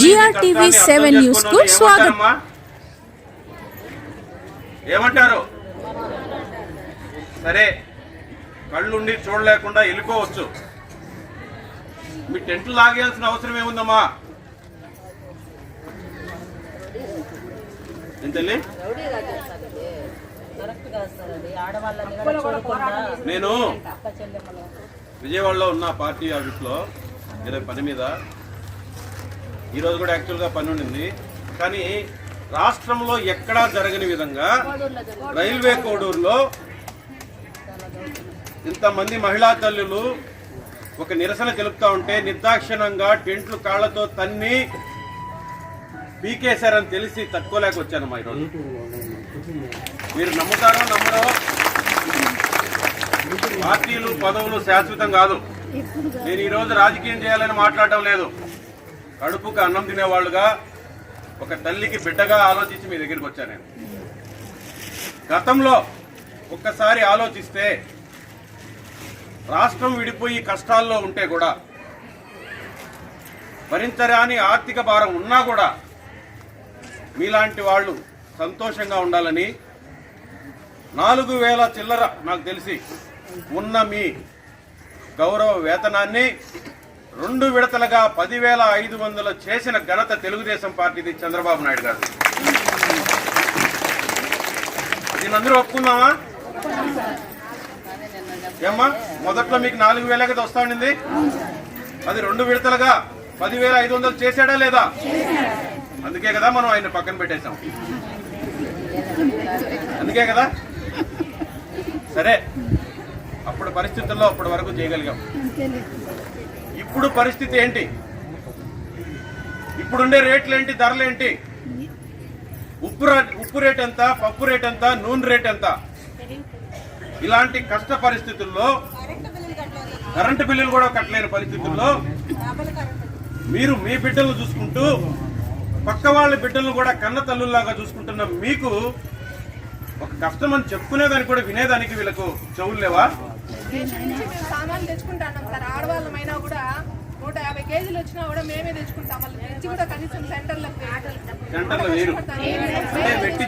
GRTV 7 news కు స్వాగతం. ఏమంటారు? సరే, కళ్ళుండి చూడలేకుండా వెళ్ళిపోవచ్చు. మీ టెంట్లు లాగేయాల్సిన అవసరం ఏముందమ్మా? ఎంతల్లి? నేను విజయవాడలో ఉన్న పార్టీ ఆఫీస్లో పని మీద ఈరోజు కూడా యాక్చువల్గా పని ఉండింది. కానీ రాష్ట్రంలో ఎక్కడా జరగని విధంగా రైల్వే కోడూరులో ఇంతమంది మహిళా తల్లులు ఒక నిరసన తెలుపుతా ఉంటే నిర్దాక్షిణంగా టెంట్లు కాళ్లతో తన్ని పీకేశారని తెలిసి తట్టుకోలేక వచ్చానమ్మా ఈరోజు. మీరు నమ్ముతారో నమ్మరో, పార్టీలు పదవులు శాశ్వతం కాదు. నేను ఈరోజు రాజకీయం చేయాలని మాట్లాడటం లేదు. కడుపుకు అన్నం తినేవాళ్ళుగా, ఒక తల్లికి బిడ్డగా ఆలోచించి మీ దగ్గరికి వచ్చాను. నేను గతంలో ఒక్కసారి ఆలోచిస్తే రాష్ట్రం విడిపోయి కష్టాల్లో ఉంటే కూడా, భరించరాని ఆర్థిక భారం ఉన్నా కూడా మీలాంటి వాళ్ళు సంతోషంగా ఉండాలని 4,000 చిల్లర నాకు తెలిసి ఉన్న మీ గౌరవ వేతనాన్ని 2 విడతలుగా 10,500 చేసిన ఘనత తెలుగుదేశం పార్టీది, చంద్రబాబు నాయుడు గారు. దీని అందరూ ఒప్పుకున్నామా? ఏమ్మా, మొదట్లో మీకు 4,000 కదా వస్తా ఉండింది, అది 2 విడతలుగా 10,500 చేశాడా లేదా? అందుకే కదా మనం ఆయన పక్కన పెట్టేశాం. అందుకే కదా. సరే, అప్పుడు పరిస్థితుల్లో అప్పటి వరకు చేయగలిగాం. ఇప్పుడు పరిస్థితి ఏంటి? ఇప్పుడుండే రేట్లు ఏంటి? ధరలేంటి? ఉప్పు రేట్ ఎంత, పప్పు రేట్ ఎంత, నూనె రేట్ ఎంత? ఇలాంటి కష్ట పరిస్థితుల్లో కరెంటు బిల్లులు కూడా కట్టలేని పరిస్థితుల్లో మీరు మీ బిడ్డలను చూసుకుంటూ పక్క వాళ్ళ బిడ్డలను కూడా కన్న తల్లుల్లాగా చూసుకుంటున్న మీకు ఒక కష్టం అని చెప్పుకునేదానికి కూడా వినేదానికి వీళ్ళకు చెవులు లేవా? సామాన్లు తెచ్చుకుంటాం సార్. ఆడవాళ్ళమైనా కూడా 150 కేజీలు వచ్చినా కూడా మేమే తెచ్చుకుంటాం. తెచ్చి కూడా కనీసం సెంటర్లో వేరు అంటే వెట్టి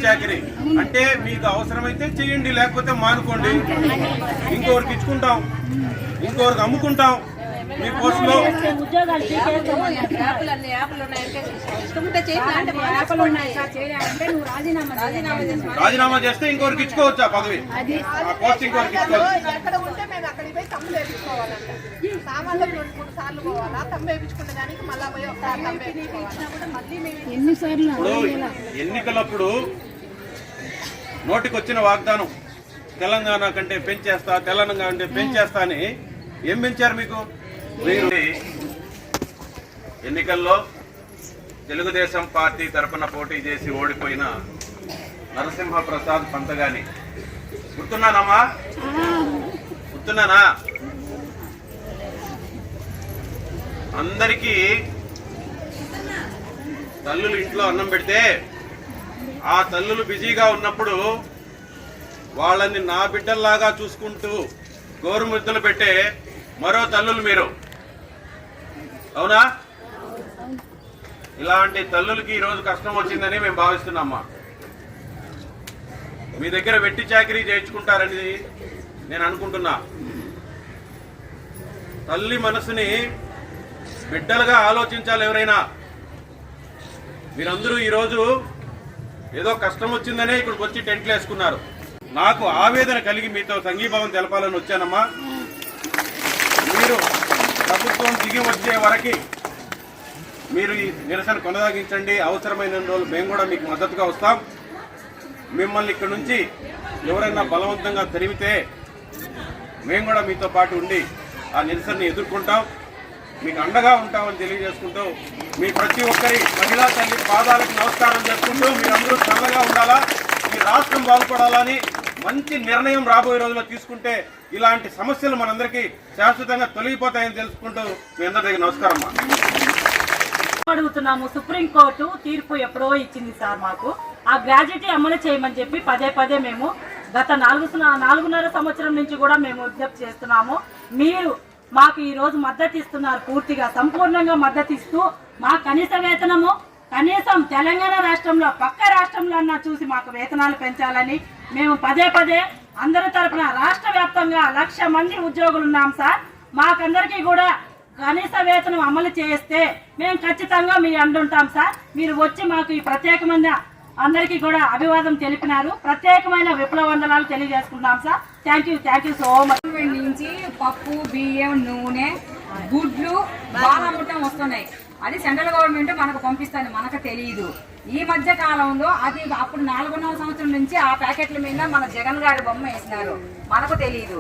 చాకిరి అంటే మీకు అవసరమైతే చెయ్యండి, లేకపోతే మానుకోండి. ఇంకొకరికి ఇచ్చుకుంటాం, ఇంకొకరికి అమ్ముకుంటాం. మీ పోస్టులో రాజీనామా చేస్తే ఇంకొకరికి ఇచ్చుకోవచ్చు ఆ పదవి, ఆ పోస్ట్ ఇంకొకరికి ఇచ్చుకోవచ్చు. ఎక్కడ ఉంటే మేము అక్కడికి పోయి తమ్ము వేయించుకోవాలంట. సామాన్లు 2-3 సార్లు పోవాలా, తమ్ము వేయించుకునే దానికి మళ్ళా పోయి ఒకసారి తమ్ము వేయించుకోవాలి. ఇప్పుడు ఎన్నికలప్పుడు నోటికి వచ్చిన వాగ్దానం తెలంగాణ కంటే పెంచేస్తా, తెలంగాణ కంటే పెంచేస్తా అని ఏం పెంచారు మీకు? మీరు ఎన్నికల్లో తెలుగుదేశం పార్టీ తరఫున పోటీ చేసి ఓడిపోయిన నరసింహ ప్రసాద్ పంతగాని గుర్తున్నానమ్మా? గుర్తున్నానా? అందరికీ తల్లులు ఇంట్లో అన్నం పెడితే ఆ తల్లులు బిజీగా ఉన్నప్పుడు వాళ్ళని నా బిడ్డల్లాగా చూసుకుంటూ గోరుముద్దలు పెట్టే మరో తల్లులు మీరు, అవునా? ఇలాంటి తల్లులకి ఈరోజు కష్టం వచ్చిందని మేము భావిస్తున్నామ్మా. మీ దగ్గర వెట్టి చాకిరీ చేయించుకుంటారని నేను అనుకుంటున్నా. తల్లి మనసుని బిడ్డలుగా ఆలోచించాలి ఎవరైనా. మీరందరూ ఈరోజు ఏదో కష్టం వచ్చిందనే ఇక్కడికి వచ్చి టెంట్లు వేసుకున్నారు. నాకు ఆవేదన కలిగి మీతో సంఘీభావం తెలపాలని వచ్చానమ్మా. మీరు ప్రభుత్వం దిగి వచ్చే వరకు మీరు ఈ నిరసన కొనసాగించండి. అవసరమైన రోజులు మేము కూడా మీకు మద్దతుగా వస్తాం. మిమ్మల్ని ఇక్కడ నుంచి ఎవరైనా బలవంతంగా తరిమితే మేము కూడా మీతో పాటు ఉండి ఆ నిరసనని ఎదుర్కొంటాం, మీకు అండగా ఉంటామని తెలియజేసుకుంటూ మీ ప్రతి ఒక్కరి మహిళా తల్లి పాదాలకు నమస్కారం చేసుకుంటూ మీరందరూ చల్లగా ఉండాలా, ఈ రాష్ట్రం బాగుపడాలని మంచి నిర్ణయం రాబోయే రోజుల్లో తీసుకుంటే ఇలాంటి సమస్యలు మనందరికీ శాశ్వతంగా తొలగిపోతాయని తెలుసుకుంటూ మీ అందరి దగ్గర నమస్కారం అడుగుతున్నాము. సుప్రీంకోర్టు తీర్పు ఎప్పుడో ఇచ్చింది సార్ మాకు. ఆ గ్రాడ్యుయేటీ అమలు చేయమని చెప్పి పదే మేము గత 4.5 సంవత్సరం నుంచి కూడా మేము విజ్ఞప్తి చేస్తున్నాము. మీరు మాకు ఈ రోజు మద్దతు ఇస్తున్నారు. పూర్తిగా సంపూర్ణంగా మద్దతు ఇస్తూ మా కనీస వేతనము కనీసం తెలంగాణ రాష్ట్రంలో పక్క రాష్ట్రంలో అన్నా చూసి మాకు వేతనాలు పెంచాలని మేము పదే పదే అందరి తరపున రాష్ట్ర వ్యాప్తంగా 1,00,000 మంది ఉద్యోగులు ఉన్నాం సార్. మాకందరికీ కూడా కనీస వేతనం అమలు చేస్తే మేము ఖచ్చితంగా మీ అండుంటాం సార్. మీరు వచ్చి మాకు ఈ ప్రత్యేకమైన అందరికీ కూడా అభివాదం తెలిపినారు. ప్రత్యేకమైన విప్లవ వందనాలు తెలియజేసుకుంటాం sir. Thank you so much. నుంచి పప్పు, బియ్యం, నూనె, గుడ్లు బాలామృతం వస్తున్నాయి. అది సెంట్రల్ గవర్నమెంట్ మనకు పంపిస్తుంది, మనకు తెలియదు. ఈ మధ్య కాలంలో అది అప్పుడు 4వ సంవత్సరం నుంచి ఆ ప్యాకెట్ల మీద మన జగన్ గారి బొమ్మ వేసినారు, మనకు తెలియదు.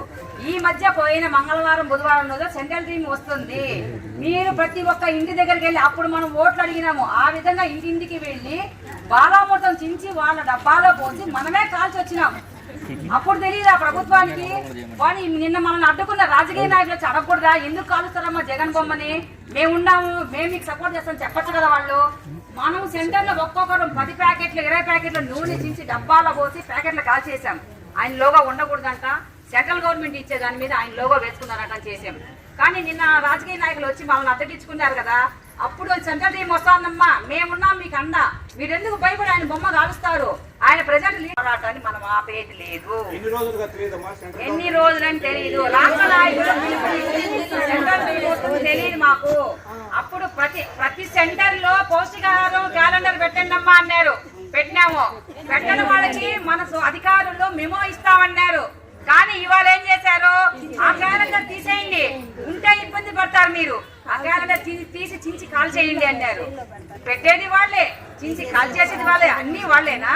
ఈ మధ్య పోయిన మంగళవారం బుధవారం రోజు సెంట్రల్ టీమ్ వస్తుంది. మీరు ప్రతి ఒక్క ఇంటి దగ్గరికి వెళ్ళి అప్పుడు మనం ఓట్లు అడిగినాము, ఆ విధంగా ఇంటింటికి వెళ్ళి బాలామృతం చించి వాళ్ళ డబ్బాలో పోసి మనమే కాల్చి వచ్చినాం. అప్పుడు తెలియదు ఆ ప్రభుత్వానికి. కానీ నిన్న మనల్ని అడ్డుకున్న రాజకీయ నాయకులు వచ్చి అడగకూడదా, ఎందుకు కాలుస్తారమ్మా జగన్ బొమ్మని, మేము ఉన్నాము, మేము మీకు సపోర్ట్ చేస్తాం చెప్పచ్చు కదా వాళ్ళు. మనం సెంటర్ లో ఒక్కొక్కరు 10 ప్యాకెట్లు 20 ప్యాకెట్లు నూనె చించి డబ్బాలో పోసి ప్యాకెట్లు కాల్చేసాం. ఆయన లోగో ఉండకూడదంట, సెంట్రల్ గవర్నమెంట్ ఇచ్చే దాని మీద ఆయన లోగో వేసుకున్నారట చేసాం. కానీ నిన్న రాజకీయ నాయకులు వచ్చి మనల్ని అడ్డగించుకున్నారు కదా, అప్పుడు సెంట్రల్ టీం వస్తానమ్మా, మేమున్నాం మీకు అండ, మీరెందుకు భయపడి ఆయన బొమ్మ కాలుస్తారు, ఆయన ప్రజెంట్ పోరాటాన్ని మనం ఆపేది లేదు. ఎన్ని రోజులని తెలియదు, రాష్ట్ర నాయకులు సెంట్రల్ టీం వస్తుంది తెలియదు మాకు. అప్పుడు ప్రతి సెంటర్ లో పౌష్టికాహారం క్యాలెండర్ పెట్టండి అమ్మా అన్నారు, పెట్టినాము. పెట్టిన వాళ్ళకి మన అధికారులు మెమో ఇస్తామన్నారు. కానీ ఇవాళ ఏం చేశారు, ఆ క్యాలెండర్ తీసేయండి, ఉంటే ఇబ్బంది పడతారు మీరు, ఆ క్యాలెండర్ తీసి చించి కాల్ చేయండి అన్నారు. పెట్టేది వాళ్ళే, చించి కాల్ చేసేది వాళ్ళే, అన్ని వాళ్ళేనా?